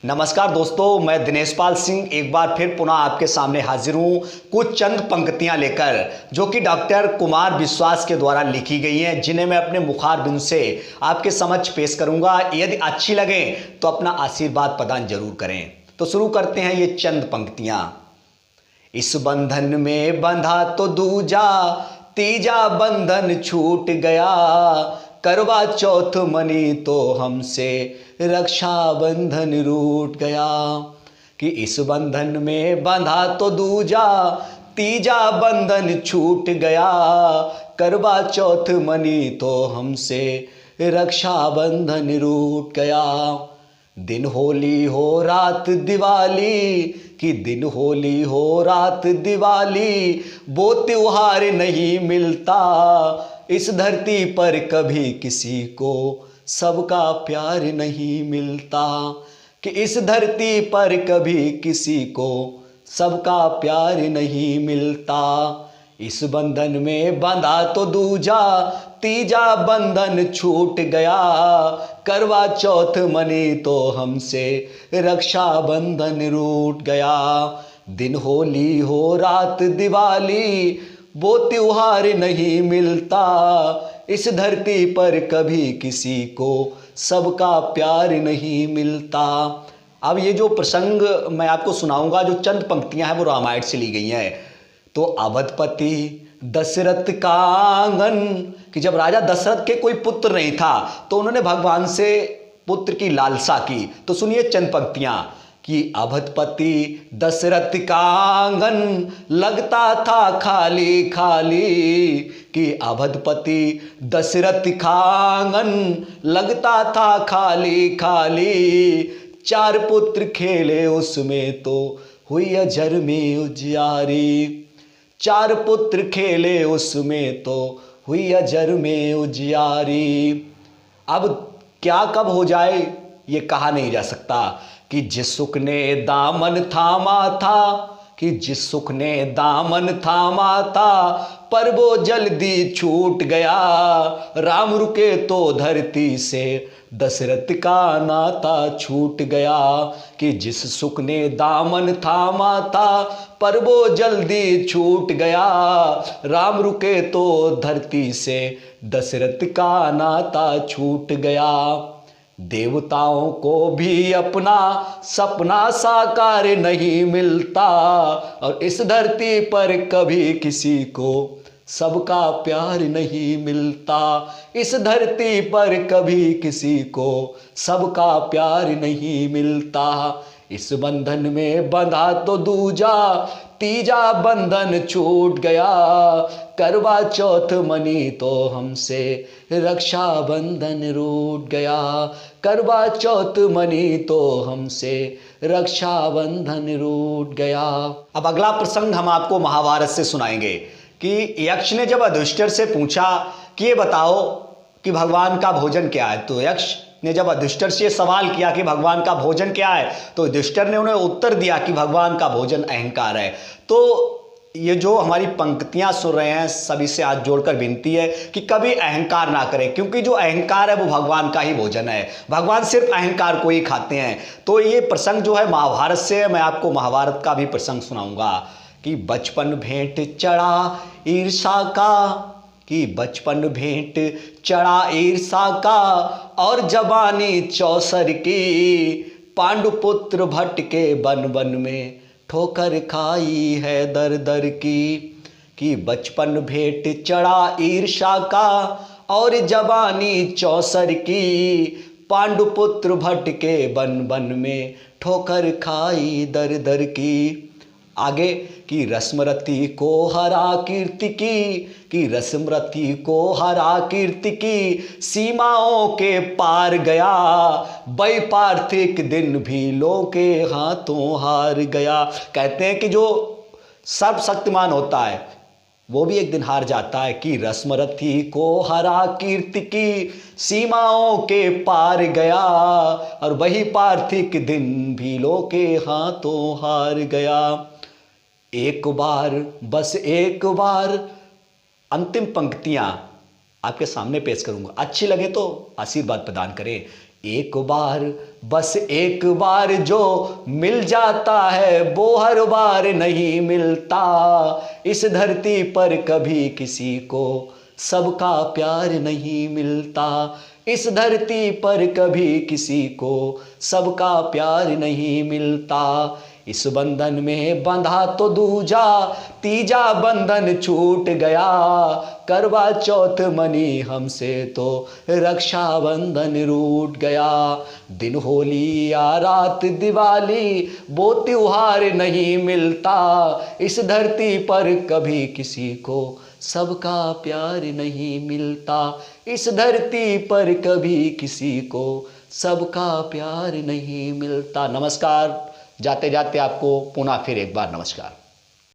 नमस्कार दोस्तों, मैं दिनेश पाल सिंह एक बार फिर पुनः आपके सामने हाजिर हूँ कुछ चंद पंक्तियाँ लेकर, जो कि डॉक्टर कुमार विश्वास के द्वारा लिखी गई हैं, जिन्हें मैं अपने मुखार बिंदु से आपके समक्ष पेश करूँगा। यदि अच्छी लगे तो अपना आशीर्वाद प्रदान जरूर करें। तो शुरू करते हैं ये चंद पंक्तियाँ। इस बंधन में बंधा तो दूजा, तीजा बंधन छूट गया। करवा चौथ मनी तो हमसे रक्षा बंधन रूठ गया। कि इस बंधन में बंधा तो दूजा, तीजा बंधन छूट गया। करवा चौथ मनी तो हमसे रक्षा बंधन रूठ गया। दिन होली हो रात दिवाली, कि दिन होली हो रात दिवाली, वो त्योहार नहीं मिलता। इस धरती पर कभी किसी को सबका प्यार नहीं मिलता। कि इस धरती पर कभी किसी को सबका प्यार नहीं मिलता। इस बंधन में बंधा तो दूजा, तीजा बंधन छूट गया। करवा चौथ मनी तो हमसे रक्षा बंधन रूठ गया। दिन होली हो रात दिवाली, वो त्योहार नहीं मिलता। इस धरती पर कभी किसी को सबका प्यार नहीं मिलता। अब ये जो प्रसंग मैं आपको सुनाऊंगा, जो चंद पंक्तियां हैं, वो रामायण से ली गई हैं। तो अवधपति दशरथ का आंगन, कि जब राजा दशरथ के कोई पुत्र नहीं था तो उन्होंने भगवान से पुत्र की लालसा की। तो सुनिए चंद पंक्तियां। कि अवधपति दशरथ का आंगन लगता था खाली खाली। कि अवधपति दशरथ का आंगन लगता था खाली खाली। चार पुत्र खेले उसमें तो हुई अजर में उजियारी। चार पुत्र खेले उसमें तो हुई अजर में उजियारी। अब क्या कब हो जाए ये कहा नहीं जा सकता। कि जिस सुख ने दामन थामा था, कि जिस सुख ने दामन थामा था, पर वो जल्दी छूट गया। राम रुके तो धरती से दशरथ का नाता छूट गया। कि जिस सुख ने दामन थामा था, पर वो जल्दी छूट गया। राम रुके तो धरती से दशरथ का नाता छूट गया। देवताओं को भी अपना सपना साकार नहीं मिलता। और इस धरती पर कभी किसी को सबका प्यार नहीं मिलता। इस धरती पर कभी किसी को सबका प्यार नहीं मिलता। इस बंधन में बंधा तो दूजा, तीजा बंधन छूट गया। करवा चौथ मनी तो हमसे रक्षा बंधन रूठ गया। करवा चौथ मनी तो हमसे रक्षा बंधन रूठ गया। अब अगला प्रसंग हम आपको महाभारत से सुनाएंगे। कि यक्ष ने जब युधिष्ठिर से पूछा कि ये बताओ कि भगवान का भोजन क्या है, तो यक्ष ने जब युधिष्ठिर से सवाल किया कि भगवान का भोजन क्या है, तो युधिष्ठिर ने उन्हें उत्तर दिया कि भगवान का भोजन अहंकार है। तो ये जो हमारी पंक्तियां सुन रहे हैं, सभी से हाथ जोड़कर विनती है कि कभी अहंकार ना करें, क्योंकि जो अहंकार है वो भगवान का ही भोजन है। भगवान सिर्फ अहंकार को ही खाते हैं। तो ये प्रसंग जो है महाभारत से, मैं आपको महाभारत का भी प्रसंग सुनाऊंगा। कि बचपन भेंट चढ़ा ईर्षा का, कि बचपन भेंट चढ़ा ईर्षा का, और जवानी चौसर की। पांडुपुत्र भटके बन बन में, ठोकर खाई है दर दर की। कि बचपन भेंट चढ़ा ईर्षा का, और जवानी चौसर की। पांडुपुत्र भटके बन बन में, ठोकर खाई दर दर की। आगे कि रश्मरति को हरा कीर्ति की, कि रश्मरति को हरा कीर्ति की। सीमाओं के पार गया, वैपार्थिक दिन भी लो के हाथों हार गया। कहते हैं कि जो सर्वशक्तिमान होता है वो भी एक दिन हार जाता है। कि रश्मरति को हरा कीर्ति की, सीमाओं के पार गया। और वही पार्थिक दिन भी लो के हाथों हार गया। एक बार, बस एक बार, अंतिम पंक्तियां आपके सामने पेश करूंगा। अच्छी लगे तो आशीर्वाद प्रदान करें। एक बार, बस एक बार जो मिल जाता है वो हर बार नहीं मिलता। इस धरती पर कभी किसी को सबका प्यार नहीं मिलता। इस धरती पर कभी किसी को सबका प्यार नहीं मिलता। इस बंधन में बंधा तो दूजा, तीजा बंधन छूट गया। करवा चौथ मनी हमसे तो रक्षा बंधन रूठ गया। दिन होली या रात दिवाली वो त्योहार नहीं मिलता। इस धरती पर कभी किसी को सबका प्यार नहीं मिलता। इस धरती पर कभी किसी को सबका प्यार नहीं मिलता। नमस्कार। जाते जाते आपको पुनः फिर एक बार नमस्कार।